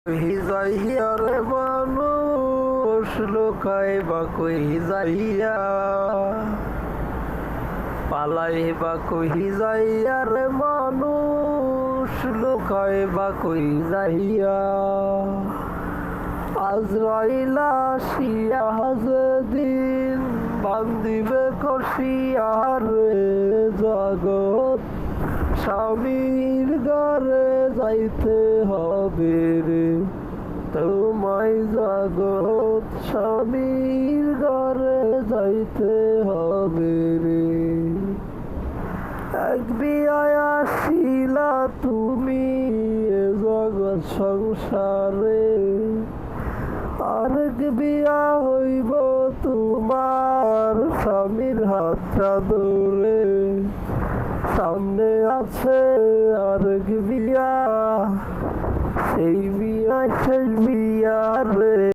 যাইয়া রে মানুষ লোকায় বা কই যাইয়া, পালাই বা কই যাইয়া রে মানুষ লোকায় বা কই যাইয়া। আজরাইলা আসিয়া যেদিন বান্দিবে কষিয়া রে জগৎ, স্বামীর ঘরে যাইতে হবে রে তোমায় জগৎ, স্বামীর ঘরে যাইতে হবে রে। এক বিয়ায় আসিলা তুমি এ জগৎ সংসারে, আরেক বিয়া হইব তোমার স্বামীর হাতটা ধরে। সামনে আছে আরেক বিয়া, সেই বিয়া শেষ বিয়া রে